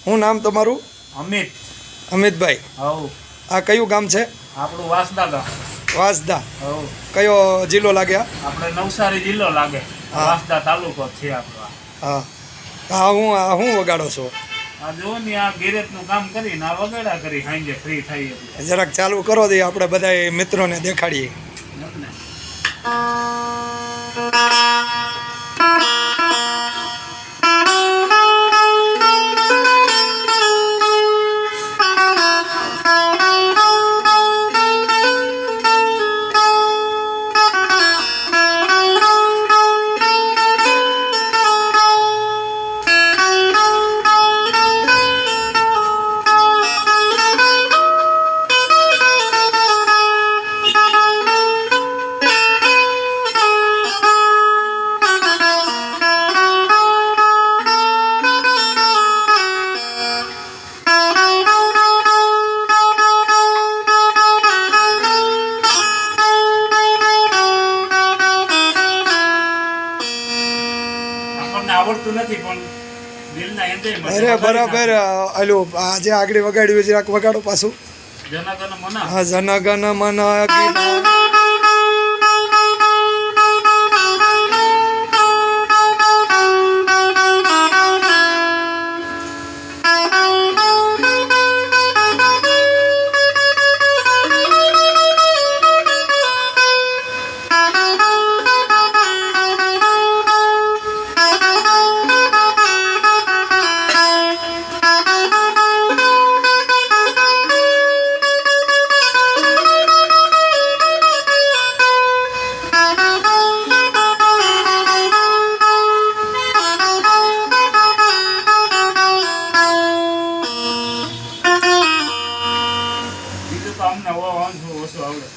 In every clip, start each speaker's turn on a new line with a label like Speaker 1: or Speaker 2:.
Speaker 1: શું નામ તમારું?
Speaker 2: અમિત.
Speaker 1: અમિતભાઈ.
Speaker 2: હવ.
Speaker 1: આ કયું ગામ છે?
Speaker 2: આપણું વાસદા ગામ.
Speaker 1: વાસદા.
Speaker 2: હવ.
Speaker 1: કયો જિલ્લો લાગે?
Speaker 2: આપણે નવસારી જિલ્લો લાગે. વાસદા તાલુકો છે આપણો.
Speaker 1: હા. હું વગાડો છો?
Speaker 2: આ જો ને આ ગેરેજનું કામ કરીને આ વગાડા કરી સાંજે ફ્રી થઈ એટલે
Speaker 1: જરાક ચાલુ કરો દે, આપણે બધા મિત્રોને દેખાડીએ.
Speaker 2: ને આવડતું નથી પણ દિલના એન્જોય.
Speaker 1: અરે બરાબર. ઓલું આજે આગળ વગાડ્યું જરાક વગાડો પાછું.
Speaker 2: જનગણ મન.
Speaker 1: હા, જનગણ મન.
Speaker 2: અમને ઓછું આવડે.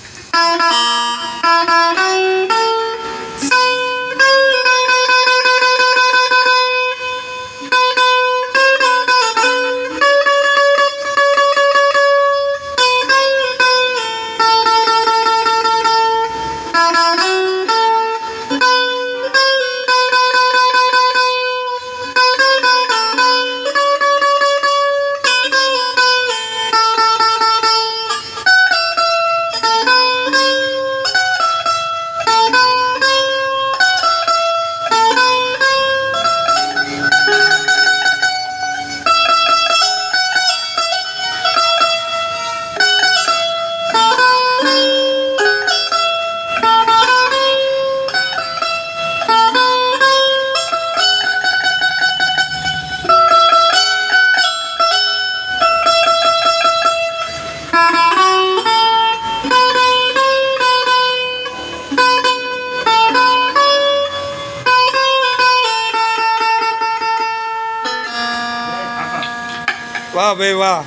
Speaker 1: વાહ ભાઈ વાહ.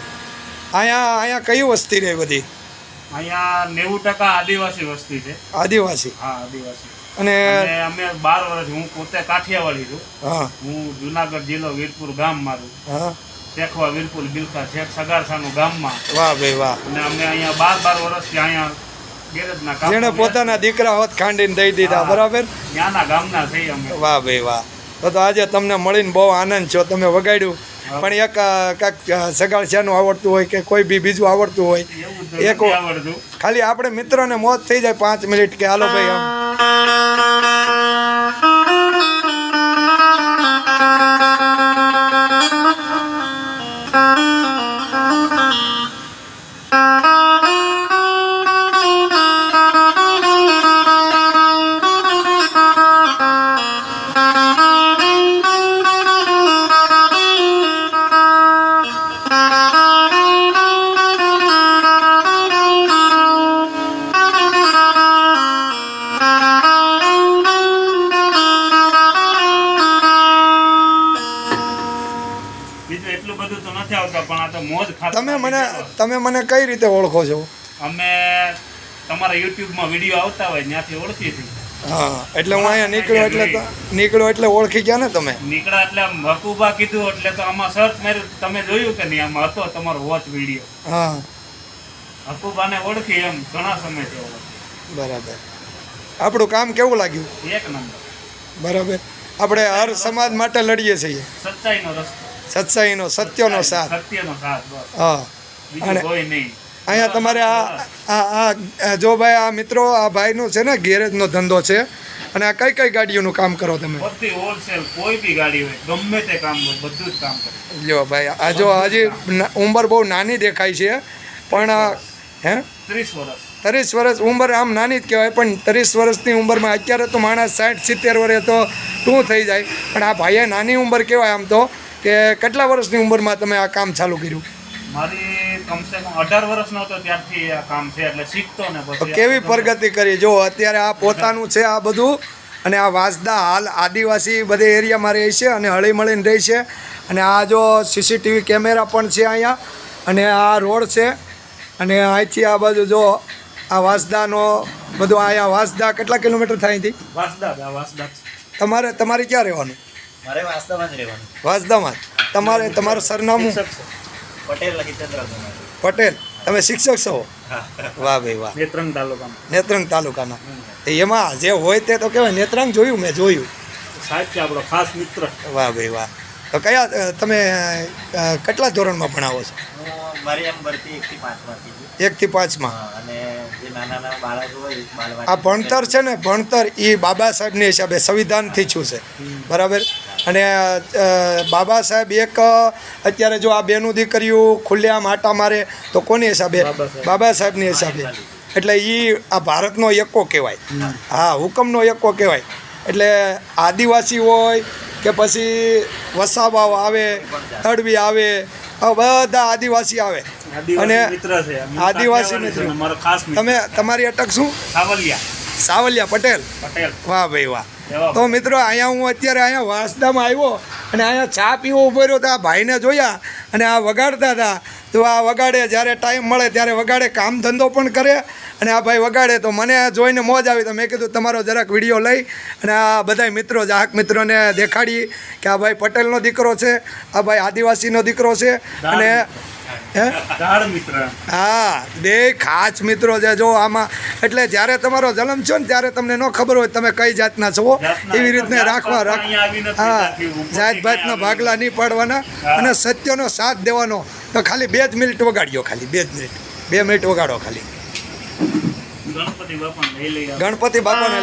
Speaker 1: અહીંયા કઈ વસ્તી રહે બધી?
Speaker 2: અહીંયા 90% આદિવાસી વસ્તી છે.
Speaker 1: આદિવાસી?
Speaker 2: હા, આદિવાસી.
Speaker 1: અને
Speaker 2: અમે 12 વર્ષ, હું પોતે કાઠિયાવાડી છું.
Speaker 1: હા.
Speaker 2: હું જુનાગઢ જિલ્લો વીરપુર ગામ મારું.
Speaker 1: હા.
Speaker 2: શેખવા વીરપુર બિલખા શેખ સગારસાનું ગામમાં.
Speaker 1: વાહ ભાઈ વાહ.
Speaker 2: અને અમે અહીંયા 12 વર્ષથી અહીંયા ગેરેજના કામ.
Speaker 1: જેણે પોતાના દીકરા હોત ખાંડીને દઈ દીધા. બરાબર.
Speaker 2: ત્યાંના ગામના થઈ અમે.
Speaker 1: વાહ ભાઈ વાહ. તો આજે તમને મળીને બહુ આનંદ છો. તમે વગાડ્યું પણ એક કાંઈક સગાળસિયાનું આવડતું હોય કે કોઈ બી બીજું આવડતું હોય, એક ખાલી આપણે મિત્રોને મોજ થઈ જાય 5 મિનિટ કે હાલો ભાઈ આમ.
Speaker 2: એટલું બધું તો નથી આવતા પણ આ તો મોજ ખાતા.
Speaker 1: તમે મને કઈ રીતે ઓળખો છો?
Speaker 2: અમે તમારા યુટ્યુબમાં વિડીયો આવતા હોય ત્યાંથી ઓળખીએ છીએ.
Speaker 1: હા, એટલે હું અહીંયા નીકળ્યો એટલે ઓળખી ગયા ને તમે?
Speaker 2: નીકળ્યા એટલે હકુબા કીધું એટલે તો આમાં સર્ચ માર્યું. તમે જોયું કે નહીં? આમાં હતો તમારો વોચ વિડીયો.
Speaker 1: હા,
Speaker 2: હકુબાને ઓળખી એમ ઘણા સમયથી ઓળખી.
Speaker 1: બરાબર. આપણું કામ કેવું લાગ્યું?
Speaker 2: એક નંબર.
Speaker 1: બરાબર. આપણે હર સમાજ માટે લડીએ છીએ.
Speaker 2: સચ્ચાઈનો રસ્તો.
Speaker 1: સચ્ચાઈનો સત્યનો સાથ.
Speaker 2: સત્યનો સાથ બસ.
Speaker 1: હા
Speaker 2: બીજું
Speaker 1: અને
Speaker 2: કોઈ નહીં.
Speaker 1: અહીંયા તમારે આ જો ભાઈ આ મિત્રો આ ભાઈનું છે ને ગેરેજનો ધંધો છે અને આ કઈ કઈ ગાડીઓનું કામ કરો તમે?
Speaker 2: બધી હોલસેલ કોઈ બી ગાડી હોય ગમે તે કામ હોય બધું જ કામ કરે.
Speaker 1: લ્યો ભાઈ આ જો હજી ઉંમર બહુ નાની દેખાય છે પણ હે
Speaker 2: 30 વર્ષ.
Speaker 1: 30 વર્ષ ઉંમર આમ નાની જ કહેવાય પણ 30 વર્ષની ઉંમરમાં અત્યારે તો માણસ 60-70 વર્ષે તો શું થઈ જાય પણ આ ભાઈએ નાની ઉંમર કહેવાય આમ તો કે કેટલા વર્ષની ઉંમરમાં તમે આ કામ ચાલુ કર્યું?
Speaker 2: મારી કમસે કમ 18 વર્ષનો હતો ત્યારથી આ કામ છે એટલે શીખતો ને
Speaker 1: તો
Speaker 2: પછી
Speaker 1: કેવી પ્રગતિ કરી જો અત્યારે આ પોતાનું છે આ બધું અને આ વાંસદા હાલ આદિવાસી બધે એરિયામાં રહે છે અને હળીમળીને રહે છે અને આ જો સીસીટીવી કેમેરા પણ છે અહીંયા અને આ રોડ છે અને અહીંથી આ બાજુ જો આ વાંસદાનો બધું અહીંયા વાંસદા કેટલા કિલોમીટર થાય અહીંથી?
Speaker 2: વાસદા
Speaker 1: તમારે ક્યાં રહેવાનું?
Speaker 3: મારે વાસ્તવમાં જ રહેવાનું.
Speaker 1: વાંસદામાં તમારું સરનામું?
Speaker 3: પટેલ હિતેન્દ્રકુમાર.
Speaker 1: પટેલ. તમે શિક્ષક છો? વાહ ભાઈ વાહ.
Speaker 2: નેત્રંગ તાલુકામાં.
Speaker 1: નેત્રંગ તાલુકાના એમાં જે હોય તે તો કહેવાય નેત્રંગ જોયું મેં જોયું.
Speaker 2: સાહેબ છે આપણો ખાસ મિત્ર.
Speaker 1: વાહ ભાઈ વાહ. તો કયા તમે કેટલા ધોરણમાં ભણાવો છો?
Speaker 3: મારી એમ ભરતી 1 થી 5 માં કીધું.
Speaker 1: 1 થી 5માં.
Speaker 3: અને જે નાના બાળકો હોય બાલવાડી.
Speaker 1: આ ભણતર છે ને ભણતર એ બાબા સાહેબની હિસાબે સંવિધાનથી છું છે બરાબર અને બાબા સાહેબ એક અત્યારે જો આ બેનું દીકરીઓ ખુલ્લેઆમ આટા મારે તો કોની હિસાબે? બાબા સાહેબની હિસાબે. એટલે એ આ ભારતનો એકો કહેવાય. હા હુકમનો એકો કહેવાય. એટલે આદિવાસી હોય કે પછી વસાવાઓ આવે તડવી આવે બધા આદિવાસી આવે અને આદિવાસી મિત્ર. તમારી અટક શું? સાવલિયા પટેલ. વાહ ભાઈ વાહ. તો મિત્રો અહીંયા હું અત્યારે અહીંયા વાંસદામાં આવ્યો અને અહીંયા ચા પીવો ઊભો રહ્યો તો આ ભાઈને જોયા અને આ વગાડતા હતા તો આ વગાડે જ્યારે ટાઈમ મળે ત્યારે વગાડે કામ ધંધો પણ કરે અને આ ભાઈ વગાડે તો મને જોઈને મોજ આવી તો મેં કીધું તમારો જરાક વિડીયો લઈ અને આ બધા મિત્રો ચાહક મિત્રોને દેખાડી કે આ ભાઈ પટેલનો દીકરો છે આ ભાઈ આદિવાસીનો દીકરો છે અને હા બે ખાસ મિત્રો છે જો આમાં એટલે જ્યારે તમારો જન્મ છો ને ત્યારે તમને ન ખબર હોય તમે કઈ જાતના છો એવી રીતને રાખવા હા જાત ભાતના ભાગલા નહીં પાડવાના અને સત્યનો સાથ દેવાનો તો ખાલી 2 જ મિનિટ વગાડ્યો ખાલી 2 મિનિટ વગાડો ખાલી ગણપતિ બાપાને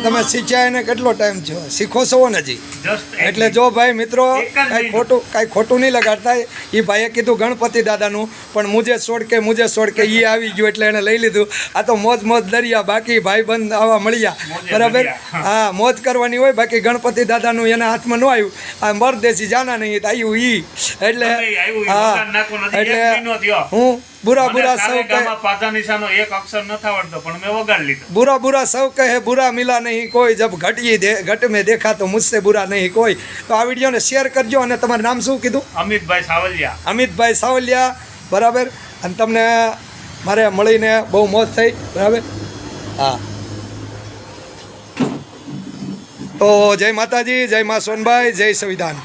Speaker 1: તમે શીખ્યા એને કેટલો ટાઈમ થયો? શીખો છો ને હજી? એટલે જો ભાઈ મિત્રો કાંઈ ખોટું નહીં લગાડતા એ ભાઈએ કીધું ગણપતિ દાદાનું પણ મુજે છોડ કે એ આવી ગયું એટલે એને લઈ લીધું. આ તો મોજ દરિયા બાકી ભાઈબંધ આવા મળ્યા બરાબર. હા મોજ કરવાની હોય બાકી ગણપતિ દાદાનું એના હાથમાં ન આવ્યું આ મરદેશી જાના નહીં તો આવ્યું ઈ એટલે હા એટલે હું बुरा सब सब कहे बुरा मिला नहीं कोई जब घट में देखा तो मुझसे बुरा नहीं कोई. तो आ वीडियो ने शेयर करजो અને તમારું નામ શું કીધું? અમિતભાઈ સાવલિયા બરાબર. અને તમને મારે મળીને બહુ મોજ થઈ બરાબર. હા તો જય માતાજી, જય મા સોનબાઈ, જય સંવિધાન.